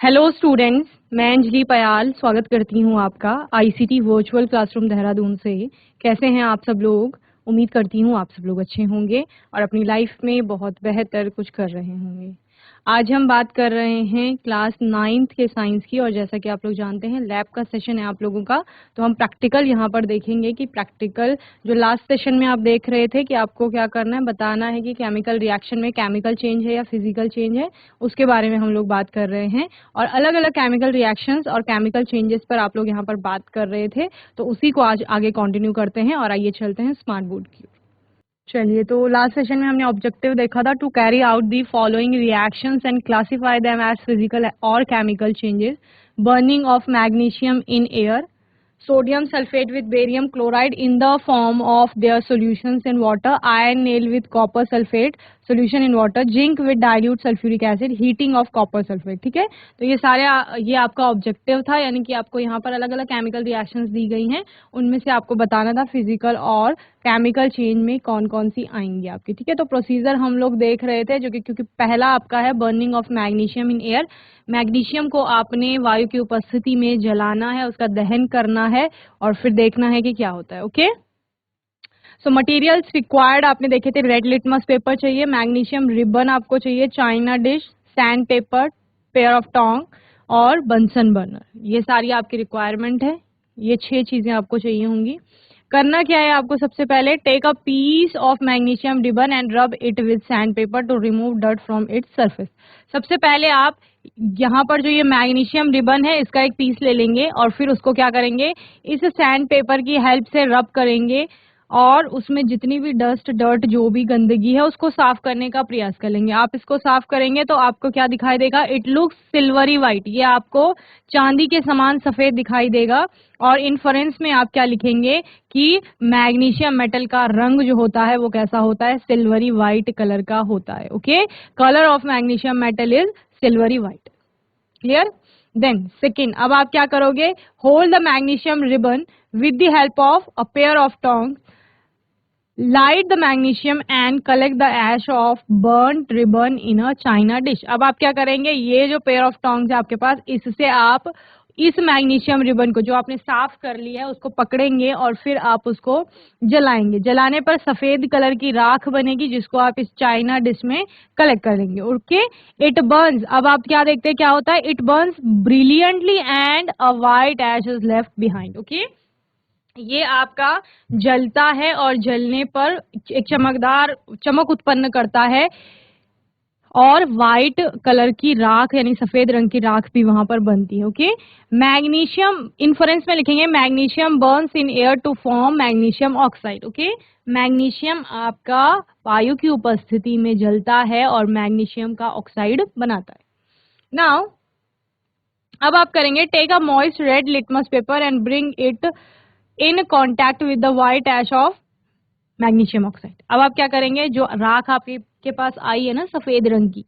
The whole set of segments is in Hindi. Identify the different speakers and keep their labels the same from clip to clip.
Speaker 1: हेलो स्टूडेंट्स, मैं अंजलि पयाल स्वागत करती हूँ आपका आईसीटी वर्चुअल क्लासरूम देहरादून से। कैसे हैं आप सब लोग? उम्मीद करती हूँ आप सब लोग अच्छे होंगे और अपनी लाइफ में बहुत बेहतर कुछ कर रहे होंगे। आज हम बात कर रहे हैं क्लास 9th के साइंस की, और जैसा कि आप लोग जानते हैं लैब का सेशन है आप लोगों का, तो हम प्रैक्टिकल यहाँ पर देखेंगे कि प्रैक्टिकल जो लास्ट सेशन में आप देख रहे थे कि आपको क्या करना है, बताना है कि केमिकल रिएक्शन में केमिकल चेंज है या फिजिकल चेंज है, उसके बारे में हम लोग बात कर रहे हैं। और अलग अलग केमिकल रिएक्शंस और केमिकल चेंजेस पर आप लोग यहाँ पर बात कर रहे थे, तो उसी को आज आगे कंटिन्यू करते हैं और आइए चलते हैं स्मार्ट बोर्ड की। चलिए, तो लास्ट सेशन में हमने ऑब्जेक्टिव देखा था, to carry out the following reactions and classify them as physical और chemical changes, burning of magnesium in air, sodium sulfate with barium chloride in the form of their solutions in water, iron nail with copper sulfate solution in water, zinc with dilute sulfuric acid, heating of copper sulfate। ठीक है, तो ये सारे ये आपका ऑब्जेक्टिव था, यानी कि आपको यहाँ पर अलग अलग केमिकल रिएक्शंस दी गई हैं, उनमें से आपको बताना था फिजिकल और केमिकल चेंज में कौन कौन सी आएंगी आपकी। ठीक है, तो प्रोसीजर हम लोग देख रहे थे, जो कि क्योंकि पहला आपका है burning of magnesium in air. Magnesium को आपने वायु की उपस्थिति में जलाना है, उसका दहन करना है और फिर देखना है कि क्या होता है। ओके, सो मटेरियल्स रिक्वायर्ड आपने देखे थे, रेड लिटमस पेपर चाहिए, मैग्नीशियम रिबन आपको चाहिए, china dish, sandpaper, pair of tong और बंसन बर्नर। ये सारी आपकी रिक्वायरमेंट है, ये 6 चीजें आपको चाहिए होंगी। करना क्या है आपको, सबसे पहले take a piece of magnesium ribbon and rub it with sand paper to remove dirt from its surface. सबसे पहले आप यहाँ पर जो ये मैग्नीशियम रिबन है इसका एक पीस ले लेंगे और फिर उसको क्या करेंगे, इस सैंड पेपर की हेल्प से रब करेंगे और उसमें जितनी भी डस्ट डर्ट जो भी गंदगी है उसको साफ करने का प्रयास करेंगे। आप इसको साफ करेंगे तो आपको क्या दिखाई देगा, इट लुक्स सिल्वरी वाइट, ये आपको चांदी के समान सफेद दिखाई देगा। और इन्फरेंस में आप क्या लिखेंगे कि मैग्नीशियम मेटल का रंग जो होता है वो कैसा होता है, सिल्वरी वाइट कलर का होता है। Okay, colour of magnesium metal is silvery white. Clear? Then second, अब आप क्या करोगे, hold the magnesium ribbon with the help of a pair of tongs, light the magnesium and collect the ash of burnt ribbon in a china dish। अब आप क्या करेंगे, ये जो पेयर ऑफ टोंग्स है आपके पास, इससे आप इस मैग्नीशियम रिबन को जो आपने साफ कर लिया है उसको पकड़ेंगे और फिर आप उसको जलाएंगे। जलाने पर सफेद कलर की राख बनेगी जिसको आप इस चाइना डिश में कलेक्ट करेंगे। ओके, इट बर्न्स, अब आप क्या देखते हैं क्या होता है, it burns brilliantly and a white ash is left behind. Okay, ये आपका जलता है और जलने पर एक चमकदार चमक उत्पन्न करता है और वाइट कलर की राख यानी सफेद रंग की राख भी वहां पर बनती है। ओके, मैग्नीशियम इन्फ्रेंस में लिखेंगे, magnesium burns in air to form magnesium oxide. Okay, magnesium आपका वायु की उपस्थिति में जलता है और मैग्नीशियम का ऑक्साइड बनाता है। नाउ अब आप करेंगे, take a moist red litmus paper and bring it in contact with the white ash of magnesium oxide. अब आप क्या करेंगे, जो राख आपके पास आई है ना सफेद रंग की,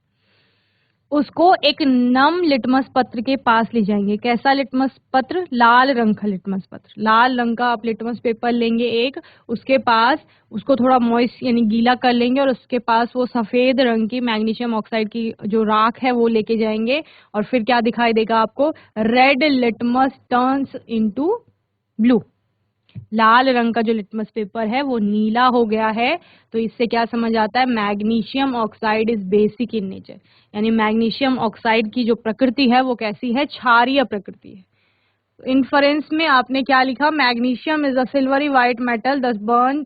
Speaker 1: उसको एक नम लिटमस पत्र के पास ले जाएंगे। कैसा लिटमस पत्र, लाल रंग का लिटमस पत्र, लाल रंग का आप लिटमस पेपर लेंगे एक, उसके पास उसको थोड़ा मॉइस्ट यानी गीला कर लेंगे और उसके पास वो सफेद रंग की मैग्नीशियम ऑक्साइड की जो राख है वो लेके जाएंगे और फिर क्या दिखाई देगा आपको, red litmus turns into blue. लाल रंग का जो लिटमस पेपर है वो नीला हो गया है, तो इससे क्या समझ आता है, magnesium oxide is basic in nature, यानी मैग्नीशियम ऑक्साइड की जो प्रकृति है वो कैसी है, क्षारीय प्रकृति है। इन्फरेंस में आपने क्या लिखा, magnesium is a silvery white metal दस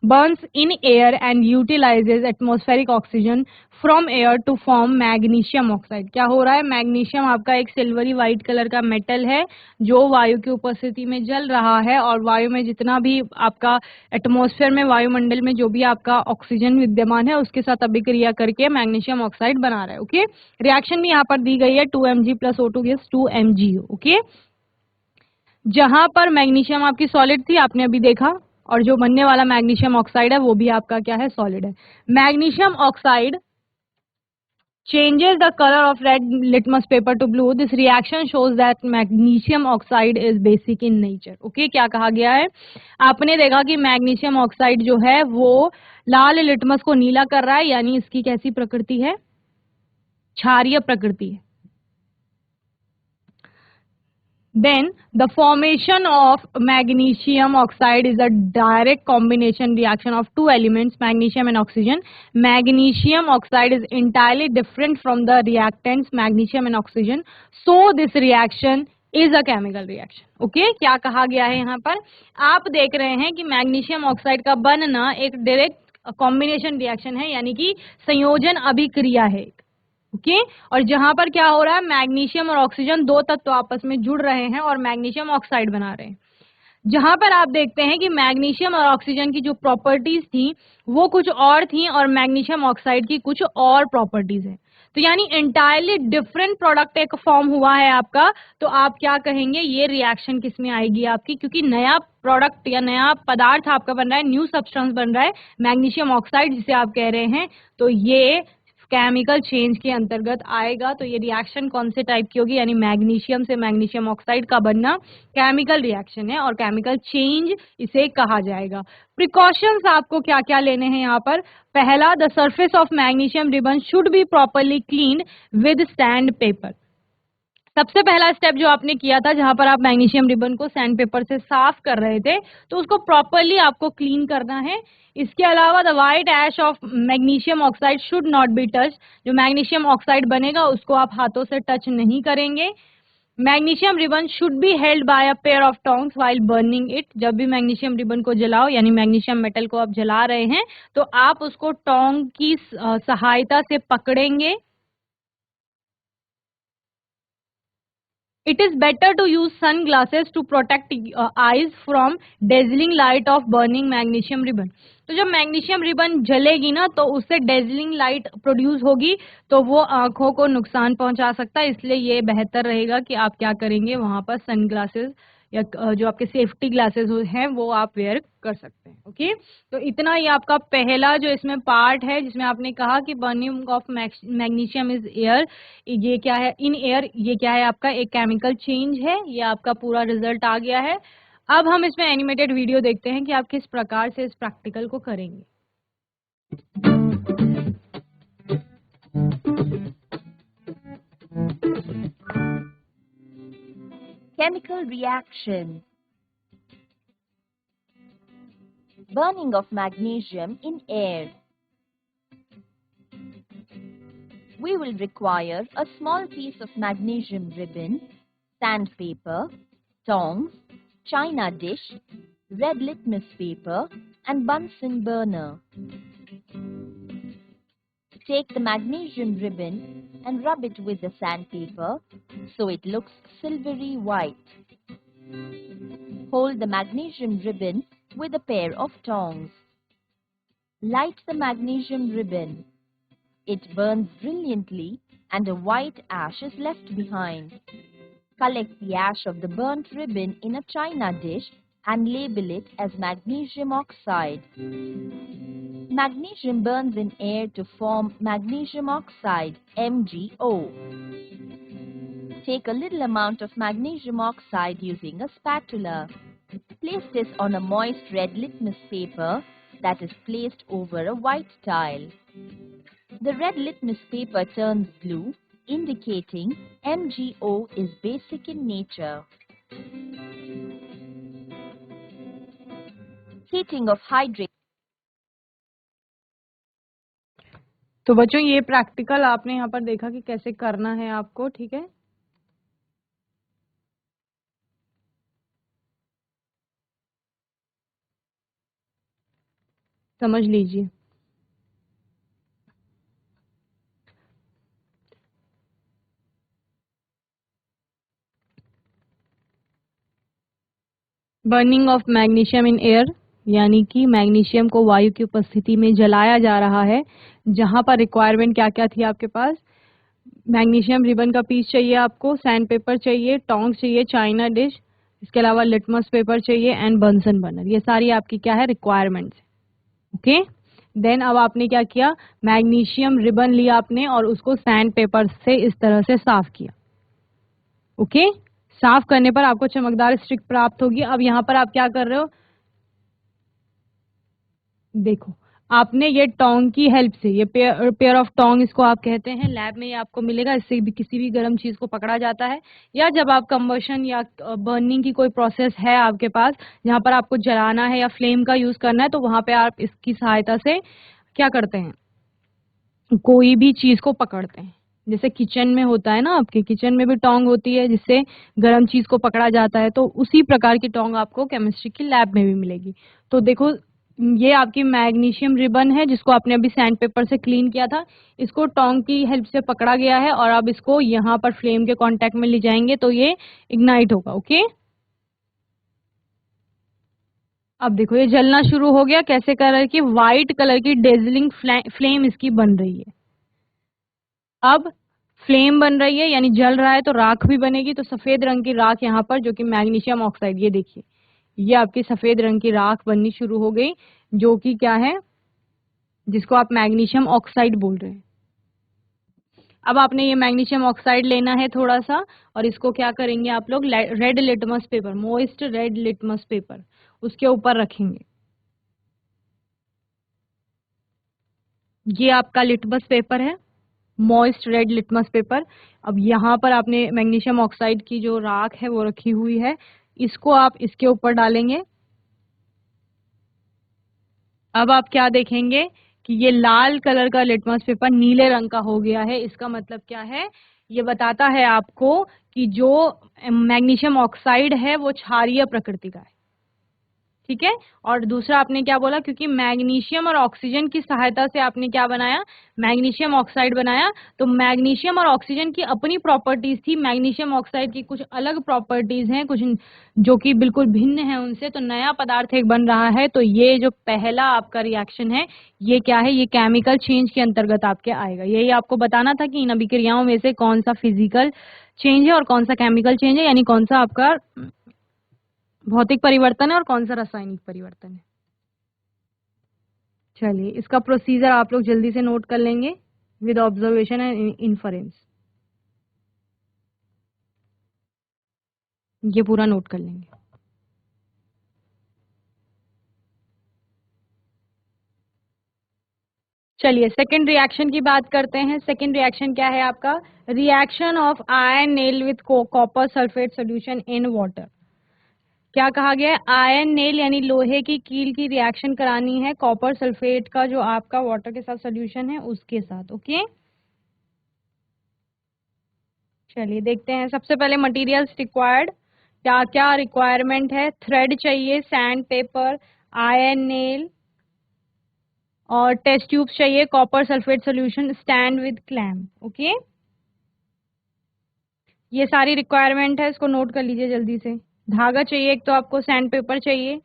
Speaker 1: burns in air and utilizes atmospheric oxygen from air to form magnesium oxide। क्या हो रहा है, मैग्नीशियम आपका एक सिल्वरी व्हाइट कलर का मेटल है जो वायु की उपस्थिति में जल रहा है और वायु में जितना भी आपका एटमॉस्फेयर में वायुमंडल में जो भी आपका ऑक्सीजन विद्यमान है उसके साथ अभिक्रिया करके मैग्नीशियम ऑक्साइड बना रहा है। ओके, रिएक्शन भी यहाँ पर दी गई है, 2Mg + O2 gives 2MgO। Okay, जहां पर मैग्नीशियम आपकी सॉलिड थी आपने अभी देखा, और जो बनने वाला मैग्नीशियम ऑक्साइड है वो भी आपका क्या है, सॉलिड है। Magnesium oxide changes the color of red litmus paper to blue। This reaction shows that magnesium oxide is basic in nature। Okay, क्या कहा गया है, आपने देखा कि मैग्नीशियम ऑक्साइड जो है वो लाल लिटमस को नीला कर रहा है, यानी इसकी कैसी प्रकृति है, क्षारीय प्रकृति है। Then the formation of magnesium oxide is a direct combination reaction of two elements, magnesium and oxygen. Magnesium oxide is entirely different from the reactants magnesium and oxygen. So this reaction is a chemical reaction. Okay? क्या कहा गया है यहाँ पर? आप देख रहे हैं कि मैग्नीशियम ऑक्साइड का बनना एक डायरेक्ट कॉम्बिनेशन रिएक्शन है, यानी कि संयोजन अभिक्रिया है. ओके और जहां पर क्या हो रहा है, मैग्नीशियम और ऑक्सीजन दो तत्व आपस में जुड़ रहे हैं और मैग्नीशियम ऑक्साइड बना रहे हैं. जहां पर आप देखते हैं कि मैग्नीशियम और ऑक्सीजन की जो प्रॉपर्टीज थी वो कुछ और थी और मैग्नीशियम ऑक्साइड की कुछ और प्रॉपर्टीज है. तो यानी एंटायरली डिफरेंट प्रोडक्ट एक फॉर्म हुआ है आपका. तो आप क्या कहेंगे, ये रिएक्शन किस में आएगी आपकी, क्योंकि नया प्रोडक्ट या नया पदार्थ आपका बन रहा है, न्यू सब्सटेंस बन रहा है मैग्नीशियम ऑक्साइड जिसे आप कह रहे हैं. तो ये केमिकल चेंज के अंतर्गत आएगा. तो ये रिएक्शन कौन से टाइप की होगी, यानी मैग्नीशियम से मैग्नीशियम ऑक्साइड का बनना केमिकल रिएक्शन है और केमिकल चेंज इसे कहा जाएगा. प्रिकॉशंस आपको क्या क्या लेने हैं यहाँ पर. पहला, the surface of magnesium ribbon should be properly cleaned with sand paper. सबसे पहला स्टेप जो आपने किया था, जहां पर आप मैग्नीशियम रिबन को सैंड पेपर से साफ कर रहे थे, तो उसको प्रॉपरली आपको क्लीन करना है. इसके अलावा the white ash of magnesium oxide should not be touch. जो मैग्नीशियम ऑक्साइड बनेगा उसको आप हाथों से टच नहीं करेंगे. Magnesium ribbon should be held by a pair of tongs while burning it. जब भी मैग्नीशियम रिबन को जलाओ, यानी मैग्नीशियम मेटल को आप जला रहे हैं, तो आप उसको टोंग की सहायता से पकड़ेंगे. It is better to use sunglasses to protect eyes from dazzling light of burning magnesium ribbon. तो जब मैग्नीशियम रिबन जलेगी ना तो उससे डेजलिंग लाइट प्रोड्यूस होगी, तो वो आंखों को नुकसान पहुंचा सकता है. इसलिए ये बेहतर रहेगा कि आप क्या करेंगे, वहां पर सनग्लासेस या जो आपके सेफ्टी ग्लासेस हैं वो आप वेयर कर सकते हैं. ओके तो इतना ही आपका पहला जो इसमें पार्ट है, जिसमें आपने कहा कि burning of magnesium is air. ये क्या है, इन एयर, ये क्या है आपका एक केमिकल चेंज है. ये आपका पूरा रिजल्ट आ गया है. अब हम इसमें एनिमेटेड वीडियो देखते हैं कि आप किस प्रकार से इस प्रैक्टिकल को करेंगे.
Speaker 2: Chemical reaction. Burning of magnesium in air. We will require a small piece of magnesium ribbon, sandpaper, tongs, china dish, red litmus paper and Bunsen burner. Take the magnesium ribbon and rub it with the sandpaper so it looks silvery white. Hold the magnesium ribbon with a pair of tongs. Light the magnesium ribbon. It burns brilliantly and a white ash is left behind. Collect the ash of the burnt ribbon in a china dish and label it as magnesium oxide. Magnesium burns in air to form magnesium oxide, MgO. Take a little amount of magnesium oxide using a spatula. Place this on a moist red litmus paper that is placed over a white tile. The red litmus paper turns blue, indicating MgO is basic in nature. Heating of hydrate.
Speaker 1: तो बच्चों ये प्रैक्टिकल आपने यहाँ पर देखा कि कैसे करना है आपको. ठीक है, समझ लीजिए. Burning of magnesium in air, यानी कि मैग्नीशियम को वायु की उपस्थिति में जलाया जा रहा है. जहां पर रिक्वायरमेंट क्या क्या थी आपके पास, मैग्नीशियम रिबन का पीस चाहिए आपको, सैंड पेपर चाहिए, टोंग्स चाहिए, चाइना डिश, इसके अलावा लिटमस पेपर चाहिए एंड बंसन बर्नर. ये सारी आपकी क्या है, रिक्वायरमेंट्स. ओके देन अब आपने क्या किया, मैग्नीशियम रिबन लिया आपने और उसको सैंड पेपर से इस तरह से साफ किया. ओके साफ करने पर आपको चमकदार स्ट्रिक प्राप्त होगी. अब यहाँ पर आप क्या कर रहे हो, देखो आपने ये टोंग की हेल्प से, ये पेयर ऑफ टोंग इसको आप कहते हैं, लैब में ये आपको मिलेगा। इससे भी किसी भी गर्म चीज को पकड़ा जाता है, या जब आप कंबशन या बर्निंग की कोई प्रोसेस है आपके पास जहाँ पर आपको जलाना है या फ्लेम का यूज करना है, तो वहां पे आप इसकी सहायता से क्या करते हैं, कोई भी चीज को पकड़ते हैं। जैसे किचन में होता है ना, आपके किचन में भी टोंग होती है जिससे गर्म चीज को पकड़ा जाता है, तो उसी प्रकार की टोंग आपको केमिस्ट्री की लैब में भी मिलेगी। तो देखो, ये आपकी मैग्नीशियम रिबन है जिसको आपने अभी सैंड पेपर से क्लीन किया था, इसको टोंग की हेल्प से पकड़ा गया है, और अब इसको यहाँ पर फ्लेम के कांटेक्ट में ले जाएंगे तो ये इग्नाइट होगा। ओके, अब देखो ये जलना शुरू हो गया। कैसे कलर की, व्हाइट कलर की डेजलिंग फ्लेम इसकी बन रही है। अब फ्लेम बन रही है यानी जल रहा है, तो राख भी बनेगी। तो सफेद रंग की राख यहाँ पर, जो कि मैग्नीशियम ऑक्साइड, ये देखिए ये आपकी सफेद रंग की राख बननी शुरू हो गई, जो कि क्या है, जिसको आप मैग्नीशियम ऑक्साइड बोल रहे हैं। अब आपने ये मैग्नीशियम ऑक्साइड लेना है थोड़ा सा, और इसको क्या करेंगे आप लोग, red litmus paper, moist red litmus paper, उसके ऊपर रखेंगे। ये आपका लिटमस पेपर है, मॉइस्ट रेड लिटमस पेपर। अब यहाँ पर आपने मैग्नीशियम ऑक्साइड की जो राख है वो रखी हुई है, इसको आप इसके ऊपर डालेंगे। अब आप क्या देखेंगे कि ये लाल कलर का लिटमस पेपर नीले रंग का हो गया है। इसका मतलब क्या है, ये बताता है आपको कि जो मैग्नीशियम ऑक्साइड है वो क्षारीय प्रकृति का है। ठीक है, और दूसरा आपने क्या बोला, क्योंकि मैग्नीशियम और ऑक्सीजन की सहायता से आपने क्या बनाया, मैग्नीशियम ऑक्साइड बनाया। तो मैग्नीशियम और ऑक्सीजन की अपनी प्रॉपर्टीज थी, मैग्नीशियम ऑक्साइड की कुछ अलग प्रॉपर्टीज हैं, कुछ जो कि बिल्कुल भिन्न है उनसे। तो नया पदार्थ एक बन रहा है। तो ये जो पहला आपका रिएक्शन है, ये क्या है, ये केमिकल चेंज के अंतर्गत आपके आएगा। यही आपको बताना था कि इन अभिक्रियाओं में से कौन सा फिजिकल चेंज है और कौन सा केमिकल चेंज है, यानी कौन सा आपका भौतिक परिवर्तन है और कौन सा रासायनिक परिवर्तन है। चलिए, इसका प्रोसीजर आप लोग जल्दी से नोट कर लेंगे विद ऑब्जर्वेशन एंड इन्फरेंस। ये पूरा नोट कर लेंगे। चलिए सेकंड रिएक्शन की बात करते हैं। सेकंड रिएक्शन क्या है आपका, reaction of iron nail with copper sulphate solution in water. क्या कहा गया है, आयरन नेल यानी लोहे की कील की रिएक्शन करानी है कॉपर सल्फेट का जो आपका वाटर के साथ सोल्यूशन है उसके साथ। ओके, चलिए देखते हैं। सबसे पहले मटेरियल्स रिक्वायर्ड, क्या क्या रिक्वायरमेंट है, थ्रेड चाहिए, सैंड पेपर, आयरन नेल, और टेस्ट ट्यूब्स चाहिए, copper sulphate solution, stand with clamp. Okay, ये सारी रिक्वायरमेंट है, इसको नोट कर लीजिए जल्दी से। धागा चाहिए एक, तो आपको सैंड पेपर चाहिए,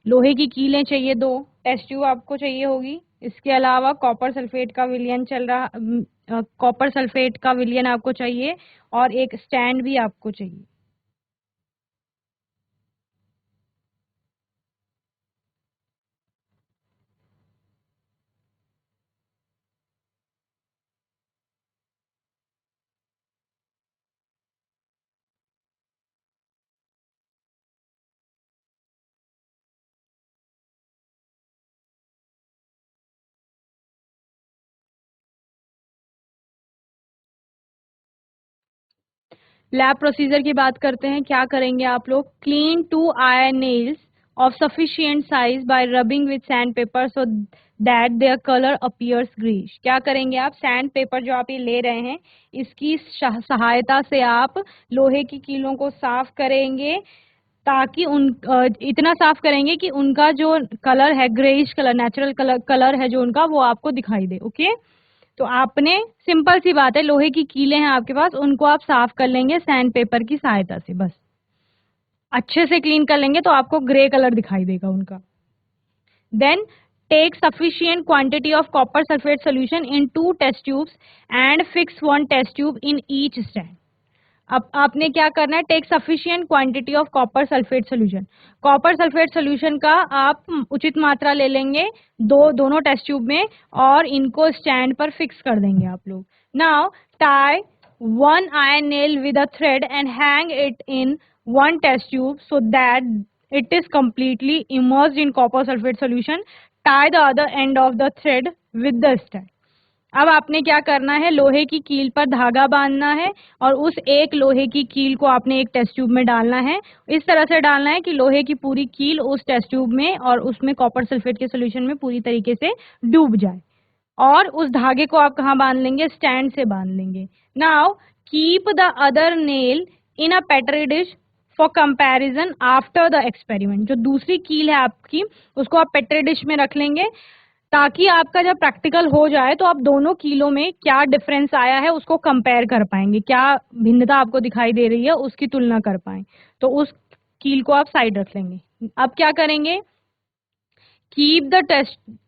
Speaker 1: लोहे की कीलें चाहिए दो, टेस्ट ट्यूब आपको चाहिए होगी, इसके अलावा कॉपर सल्फेट का विलयन चल रहा, कॉपर सल्फेट का विलयन आपको चाहिए, और एक स्टैंड भी आपको चाहिए। लैब प्रोसीजर की बात करते हैं। क्या करेंगे आप लोग, clean 2 iron nails of sufficient size bye rubbing with sand paper so that their colour appears Girish. क्या करेंगे आप, सैंड पेपर जो आप ये ले रहे हैं, इसकी सहायता से आप लोहे की कीलों को साफ करेंगे, ताकि इतना साफ करेंगे कि उनका जो कलर है, ग्रेइश कलर, नेचुरल कलर है जो उनका, वो आपको दिखाई दे। ओके, तो आपने, सिंपल सी बात है, लोहे की कीलें हैं आपके पास, उनको आप साफ कर लेंगे सैंड पेपर की सहायता से, बस अच्छे से क्लीन कर लेंगे तो आपको ग्रे कलर दिखाई देगा उनका। Then take sufficient quantity of copper sulfate solution in 2 test tubes and fix 1 test tube in each stand. अब आपने क्या करना है, take sufficient quantity of copper sulphate solution, copper sulphate solution का आप उचित मात्रा ले लेंगे दोनों टेस्ट ट्यूब में, और इनको स्टैंड पर फिक्स कर देंगे आप लोग। Now tie 1 iron nail with a thread and hang it in 1 test tube so that it is completely immersed in copper sulfate solution tie the other end of the thread with the stud. अब आपने क्या करना है, लोहे की कील पर धागा बांधना है और उस एक लोहे की कील को आपने एक टेस्ट ट्यूब में डालना है। इस तरह से डालना है कि लोहे की पूरी कील उस टेस्ट ट्यूब में और उसमें कॉपर सल्फेट के सोल्यूशन में पूरी तरीके से डूब जाए। और उस धागे को आप कहाँ बांध लेंगे, स्टैंड से बांध लेंगे। Now keep the other nail in a petri dish for comparison after the experiment. जो दूसरी कील है आपकी उसको आप पेट्री डिश में रख लेंगे ताकि आपका जब प्रैक्टिकल हो जाए तो आप दोनों कीलों में क्या डिफरेंस आया है उसको कंपेयर कर पाएंगे, क्या भिन्नता आपको दिखाई दे रही है उसकी तुलना कर पाए। तो उस कील को आप साइड रख लेंगे। अब क्या करेंगे, keep the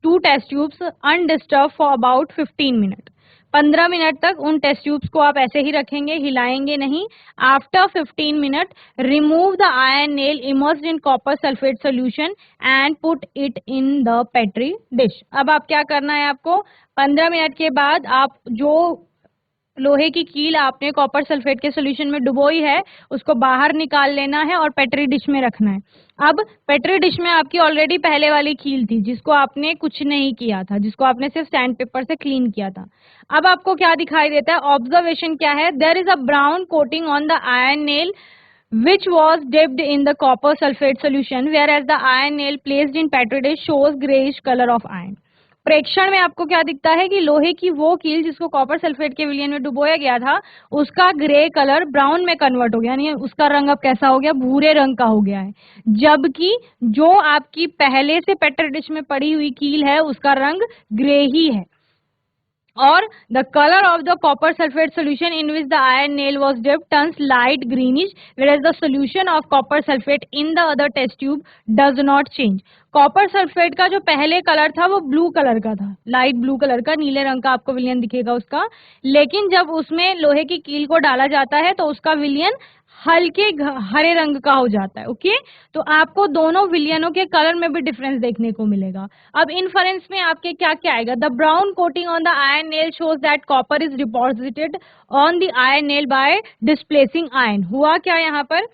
Speaker 1: two test tubes undisturb for about 15 minute. 15 minute तक उन टेस्ट ट्यूब्स को आप ऐसे ही रखेंगे, हिलाएंगे नहीं। After 15 minute remove the iron nail immersed in copper sulphate solution and put it in the petri dish. अब आप क्या करना है, आपको 15 मिनट के बाद आप जो लोहे की कील आपने कॉपर सल्फेट के सोल्यूशन में डुबोई है उसको बाहर निकाल लेना है और पेट्री डिश में रखना है। अब पेट्री डिश में आपकी ऑलरेडी पहले वाली कील थी जिसको आपने कुछ नहीं किया था, जिसको आपने सिर्फ सैंड पेपर से क्लीन किया था। अब आपको क्या दिखाई देता है, ऑब्जर्वेशन क्या है, there is a brown coating on the iron nail which was dipped in the copper sulfate solution, whereas the iron nail placed in petri dish shows grayish color of iron। प्रेक्षण में आपको क्या दिखता है कि लोहे की वो कील जिसको कॉपर सल्फेट के विलयन में डुबोया गया था उसका ग्रे कलर ब्राउन में कन्वर्ट हो गया, यानी उसका रंग अब कैसा हो गया, भूरे रंग का हो गया है। जबकि जो आपकी पहले से पेट्री डिश में पड़ी हुई कील है उसका रंग ग्रे ही है। और the color of the copper sulfate solution in which the iron nail was dipped turns light greenish, whereas the solution of copper sulfate in the other test tube does not change। Copper sulphate का जो पहले कलर था वो ब्लू कलर का था, लाइट ब्लू कलर का, नीले रंग का आपको विलियन दिखेगा उसका। लेकिन जब उसमें लोहे की कील को डाला जाता है तो उसका विलियन हल्के हरे रंग का हो जाता है। ओके, तो आपको दोनों विलियनों के कलर में भी डिफरेंस देखने को मिलेगा। अब इनफरेंस में आपके क्या क्या आएगा, the brown coating on the iron nail shows that copper is deposited on the iron nail by displacing iron. हुआ क्या, यहाँ पर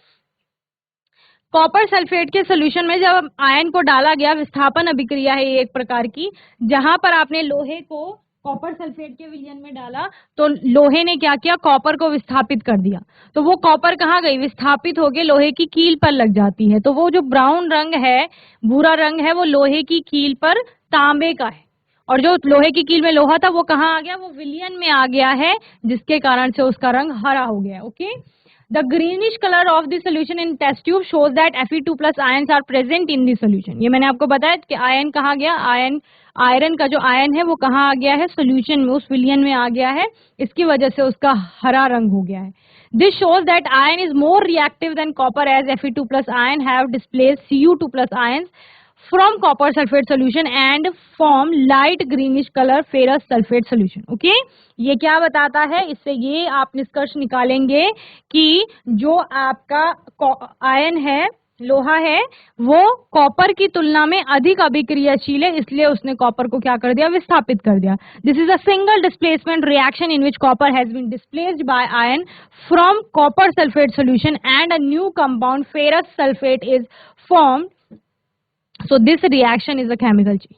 Speaker 1: कॉपर सल्फेट के सोल्यूशन में जब आयन को डाला गया, विस्थापन अभिक्रिया है ये एक प्रकार की, जहां पर आपने लोहे को कॉपर सल्फेट के विलयन में डाला तो लोहे ने क्या किया, कॉपर को विस्थापित कर दिया। तो वो कॉपर कहाँ गई, विस्थापित होके लोहे की कील पर लग जाती है। तो वो जो ब्राउन रंग है, भूरा रंग है, वो लोहे की कील पर तांबे का है। और जो लोहे की कील में लोहा था वो कहाँ आ गया, वो विलयन में आ गया है, जिसके कारण से उसका रंग हरा हो गया। Okay, the greenish color of the solution in test tube shows that Fe2 plus ions are present in the solution। ये मैंने आपको बताया कि आयन कहाँ गया, आयरन का जो आयन है वो कहाँ आ गया है, सोल्यूशन में, उस विलियन में आ गया है, इसकी वजह से उसका हरा रंग हो गया है। This shows that iron is more reactive than copper as Fe2 plus ion have displaced Cu2 plus ions from copper sulfate solution and form light greenish color ferrous sulfate solution। Okay, ये क्या बताता है, इससे ये आप निष्कर्ष निकालेंगे कि जो आपका आयन है, लोहा है, वो कॉपर की तुलना में अधिक अभिक्रियाशील है, इसलिए उसने कॉपर को क्या कर दिया, विस्थापित कर दिया। This is a single displacement reaction in which copper has been displaced by iron from copper sulphate solution and a new compound ferrous sulphate is formed. So this reaction is a chemical change.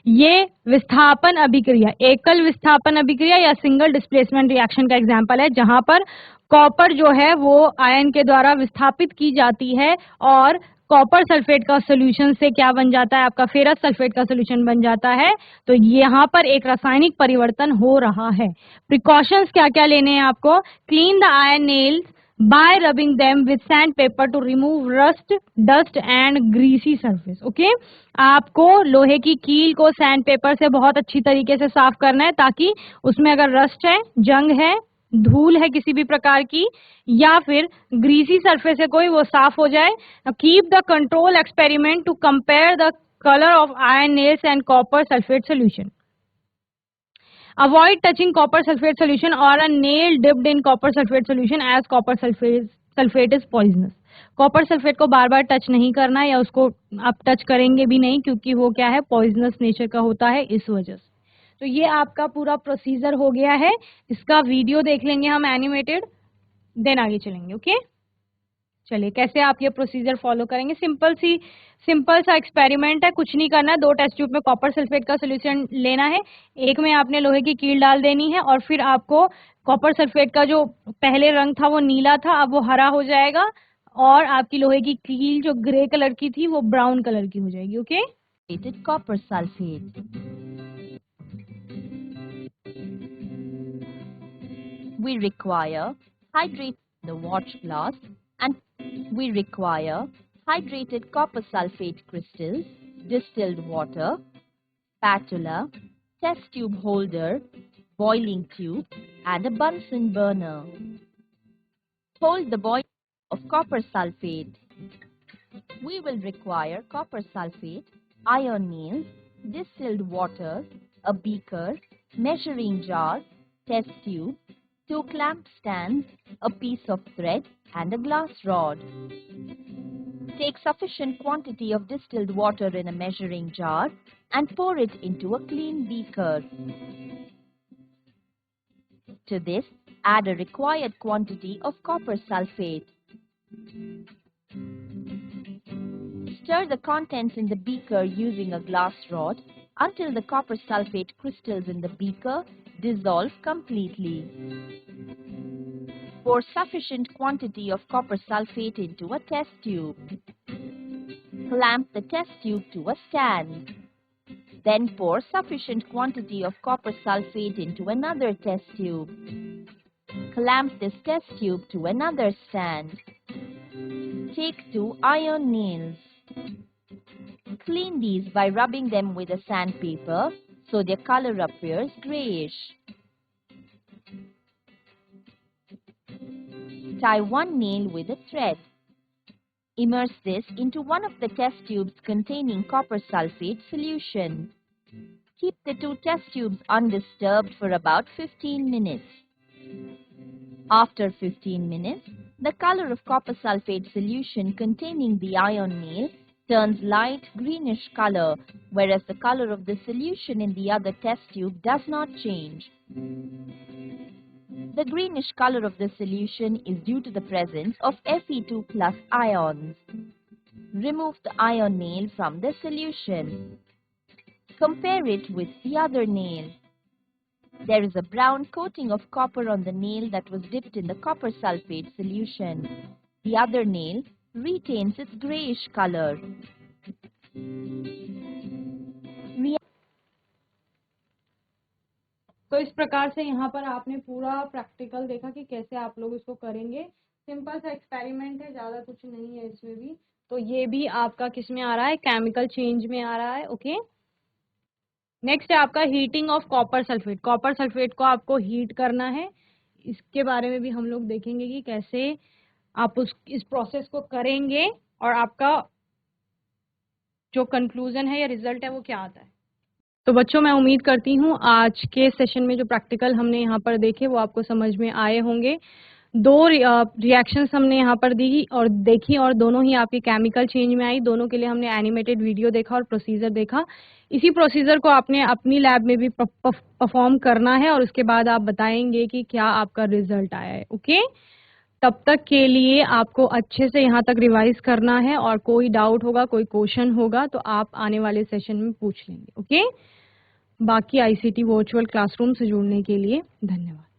Speaker 1: ये विस्थापन अभिक्रिया, एकल विस्थापन अभिक्रिया या सिंगल डिस्प्लेसमेंट रिएक्शन का एग्जांपल है, जहां पर कॉपर जो है वो आयन के द्वारा विस्थापित की जाती है और कॉपर सल्फेट का सोल्यूशन से क्या बन जाता है, आपका फेरस सल्फेट का सोल्यूशन बन जाता है। तो यहाँ पर एक रासायनिक परिवर्तन हो रहा है। प्रिकॉशंस क्या क्या लेने हैं आपको, clean the iron nails by rubbing them with sandpaper to remove rust, dust and greasy surface। Okay, आपको लोहे की कील को सैंड पेपर से बहुत अच्छी तरीके से साफ करना है ताकि उसमें अगर रस्ट है, जंग है, धूल है किसी भी प्रकार की या फिर ग्रीसी सरफेस है कोई, वो साफ हो जाए। Keep the control experiment to compare the colour of iron nails and copper sulphate solution. Avoid touching copper sulfate solution or a nail dipped in copper sulfate solution as copper sulfate is poisonous। Copper sulphate को बार बार टच नहीं करना या उसको आप टच करेंगे भी नहीं क्योंकि वो क्या है, पॉइजनस नेचर का होता है, इस वजह से। तो ये आपका पूरा प्रोसीजर हो गया है, इसका वीडियो देख लेंगे हम एनिमेटेड, देन आगे चलेंगे। ओके। चलिए कैसे आप ये प्रोसीजर फॉलो करेंगे, सिंपल सा एक्सपेरिमेंट है, कुछ नहीं करना है। 2 टेस्ट ट्यूब में कॉपर सल्फेट का सोल्यूशन लेना है, एक में आपने लोहे की कील डाल देनी है और फिर आपको कॉपर सल्फेट का जो पहले रंग था वो नीला था, अब वो हरा हो जाएगा और आपकी लोहे की कील जो ग्रे कलर की थी वो ब्राउन कलर की हो जाएगी। Okay,
Speaker 2: copper sulfate. We require hydrate the watch glass and we require hydrated copper sulfate crystals, distilled water, spatula, test tube holder, boiling tube and a Bunsen burner. Hold the boil of copper sulfate. We will require copper sulfate, iron nails, distilled water, a beaker, measuring jar, test tube, 2 clamp stands, a piece of thread and a glass rod. Take sufficient quantity of distilled water in a measuring jar and pour it into a clean beaker. To this, add a required quantity of copper sulfate. Stir the contents in the beaker using a glass rod until the copper sulfate crystals in the beaker dissolve completely. Pour sufficient quantity of copper sulfate into a test tube. Clamp the test tube to a stand. Then pour sufficient quantity of copper sulfate into another test tube. Clamp this test tube to another stand. Take 2 iron nails. Clean these by rubbing them with a sandpaper so their color appears grayish. Tie 1 nail with a thread. Immerse this into one of the test tubes containing copper sulfate solution. Keep the 2 test tubes undisturbed for about 15 minutes. After 15 minutes, the color of copper sulfate solution containing the iron nail turns light greenish color, whereas the color of the solution in the other test tube does not change. The greenish color of the solution is due to the presence of Fe2+ ions. Remove the iron nail from the solution. Compare it with the other nail. There is a brown coating of copper on the nail that was dipped in the copper sulfate solution. The other nail retains its grayish color.
Speaker 1: तो इस प्रकार से यहाँ पर आपने पूरा प्रैक्टिकल देखा कि कैसे आप लोग इसको करेंगे। सिंपल सा एक्सपेरिमेंट है, ज़्यादा कुछ नहीं है इसमें भी। तो ये भी आपका किस में आ रहा है, केमिकल चेंज में आ रहा है। ओके, नेक्स्ट है आपका heating of copper sulphate. Copper sulphate को आपको हीट करना है, इसके बारे में भी हम लोग देखेंगे कि कैसे आप इस प्रोसेस को करेंगे और आपका जो कंक्लूजन है या रिजल्ट है वो क्या आता है। तो बच्चों, मैं उम्मीद करती हूँ आज के सेशन में जो प्रैक्टिकल हमने यहाँ पर देखे वो आपको समझ में आए होंगे। 2 रिएक्शंस हमने यहाँ पर देखी और दोनों ही आपके केमिकल चेंज में आई। दोनों के लिए हमने एनिमेटेड वीडियो देखा और प्रोसीजर देखा। इसी प्रोसीजर को आपने अपनी लैब में भी परफॉर्म करना है और उसके बाद आप बताएंगे कि क्या आपका रिजल्ट आया है। ओके, तब तक के लिए आपको अच्छे से यहाँ तक रिवाइज करना है और कोई डाउट होगा, कोई क्वेश्चन होगा तो आप आने वाले सेशन में पूछ लेंगे। ओके, बाकी आईसीटी वर्चुअल क्लासरूम से जुड़ने के लिए धन्यवाद।